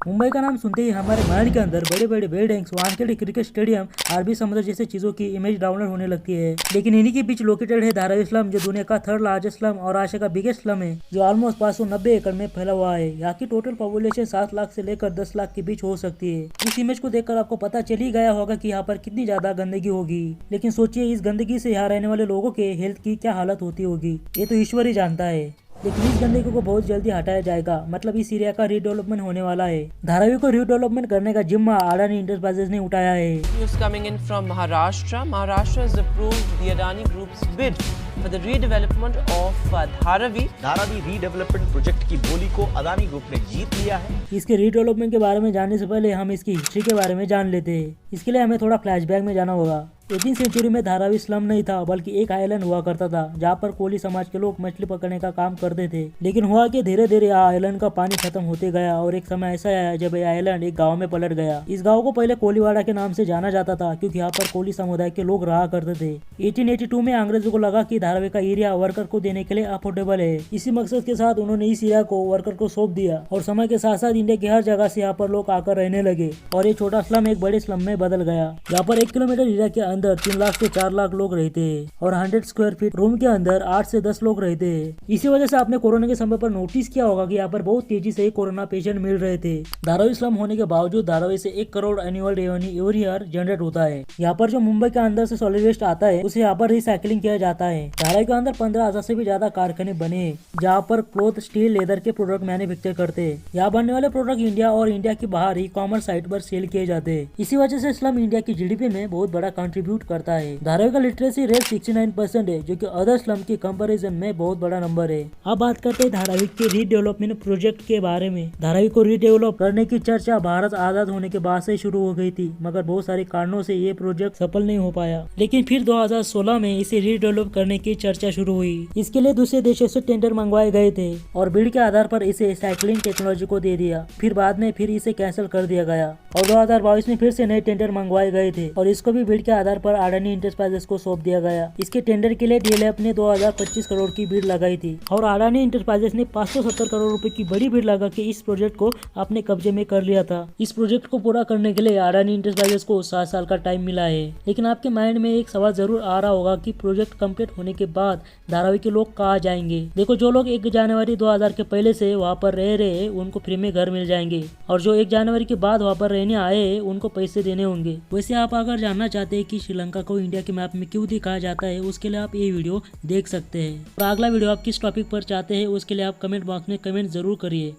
मुंबई का नाम सुनते ही हमारे माइंड के अंदर बड़े बड़े बिल्डिंग्स, वानखेड़े क्रिकेट स्टेडियम, अरबी समुद्र जैसे चीजों की इमेज डाउनलोड होने लगती है। लेकिन इन्हीं के बीच लोकेटेड है धारावी स्लम, जो दुनिया का थर्ड लार्जेस्ट स्लम और आशिया का बिगेस्ट स्लम है, जो ऑलमोस्ट 590 एकड़ में फैला हुआ है। यहाँ की टोटल पॉपुलेशन 7 लाख से लेकर 10 लाख के बीच हो सकती है। इस इमेज को देखकर आपको पता चल ही गया होगा कि यहाँ पर कितनी ज्यादा गंदगी होगी। लेकिन सोचिए, इस गंदगी से यहाँ रहने वाले लोगों के हेल्थ की क्या हालत होती होगी, ये तो ईश्वर ही जानता है। लेकिन इस गंदगी को बहुत जल्दी हटाया जाएगा, मतलब इस एरिया का रीडेवलपमेंट होने वाला है। धारावी को रीडेवलपमेंट करने का जिम्मा अडानी इंटरप्राइजेस ने उठाया है। News coming in from Maharashtra. Maharashtra has approved the Adani Group's bid for the redevelopment of Dharavi. Dharavi redevelopment project की बोली को अदानी ग्रुप ने जीत लिया है। इसके रीडेवलपमेंट के बारे में जानने से पहले हम इसकी हिस्ट्री के बारे में जान लेते हैं। इसके लिए हमें थोड़ा फ्लैशबैक में जाना होगा। 18वीं सेंचुरी में धारावी स्लम नहीं था, बल्कि एक आइलैंड हुआ करता था, जहाँ पर कोली समाज के लोग मछली पकड़ने का काम करते थे। लेकिन हुआ कि धीरे धीरे आइलैंड का पानी खत्म होते गया और एक समय ऐसा आया जब ये आइलैंड एक गांव में पलट गया। इस गांव को पहले कोलीवाड़ा के नाम से जाना जाता था, क्योंकि यहाँ पर कोली समुदाय के लोग रहा करते थे। 1882 में अंग्रेजों को लगा कि धारावी का एरिया वर्कर को देने के लिए अफोर्डेबल है। इसी मकसद के साथ उन्होंने इस एरिया को वर्कर को सौंप दिया और समय के साथ साथ इंडिया की हर जगह से यहाँ पर लोग आकर रहने लगे और ये छोटा स्लम एक बड़े स्लम में बदल गया। यहाँ पर 1 किलोमीटर एरिया के अंदर 3 लाख से 4 लाख लोग रहते हैं और 100 स्क्वायर फीट रूम के अंदर 8 से 10 लोग रहते हैं। इसी वजह से आपने कोरोना के समय पर नोटिस किया होगा कि यहाँ पर बहुत तेजी से कोरोना पेशेंट मिल रहे थे। धारावी स्लम होने के बावजूद धारावी से 1 crore annual revenue every year generate होता है। यहाँ पर जो मुंबई के अंदर से सॉलिड वेस्ट आता है उसे यहाँ पर रिसाइकलिंग किया जाता है। धारावी के अंदर 15,000 से भी ज्यादा कारखाने बने, जहाँ पर क्लोथ, स्टील, लेदर के प्रोडक्ट मैन्युफैक्चर करते हैं। यहाँ बनने वाले प्रोडक्ट इंडिया और इंडिया के बाहर ई कॉमर्स साइट पर सेल किए जाते हैं। इसी वजह से स्लम इंडिया की जीडीपी में बहुत बड़ा कंट्रीब्यूट करता है। धारावी का लिटरेसी रेट 69% है, जो कि अदर स्लम के कंपैरिजन में बहुत बड़ा नंबर है। अब बात करते हैं धारावी के रीडेवलपमेंट प्रोजेक्ट के बारे में। धारावी को रीडेवलप करने की चर्चा भारत आजाद होने के बाद से शुरू हो गई थी, मगर बहुत सारे कारणों से ये प्रोजेक्ट सफल नहीं हो पाया। लेकिन फिर 2016 में इसे रीडेवलप करने की चर्चा शुरू हुई। इसके लिए दूसरे देशों से टेंडर मंगवाए गए थे और बिड के आधार पर इसे साइक्लिंग टेक्नोलॉजी को दे दिया। फिर बाद में फिर इसे कैंसिल कर दिया गया और 2022 में फिर से नए टेंडर मंगवाए गए थे और इसको भी बिड के आधार पर अडानी इंटरप्राइजेस को सौंप दिया गया। इसके टेंडर के लिए डीएलएफ ने 2025 करोड़ की बिड लगाई थी और अडानी इंटरप्राइजेस ने 570 करोड़ रुपए की बड़ी बिड लगा के इस प्रोजेक्ट को अपने कब्जे में कर लिया था। इस प्रोजेक्ट को पूरा करने के लिए अडानी इंटरप्राइजेस को 7 साल का टाइम मिला है। लेकिन आपके माइंड में एक सवाल जरूर आ रहा होगा कि प्रोजेक्ट कंप्लीट होने के बाद धारावी के लोग कहाँ जाएंगे। देखो, जो लोग 1 जनवरी 2000 के पहले से वहाँ पर रह रहे हैं उनको फ्री में घर मिल जाएंगे और जो 1 जनवरी के बाद वहाँ पर रहने आए हैं उनको पैसे देने होंगे। वैसे आप अगर जानना चाहते हैं कि श्रीलंका को इंडिया के मैप में क्यों दिखाया जाता है, उसके लिए आप ये वीडियो देख सकते हैं। और अगला वीडियो आप किस टॉपिक पर चाहते हैं उसके लिए आप कमेंट बॉक्स में कमेंट जरूर करिए।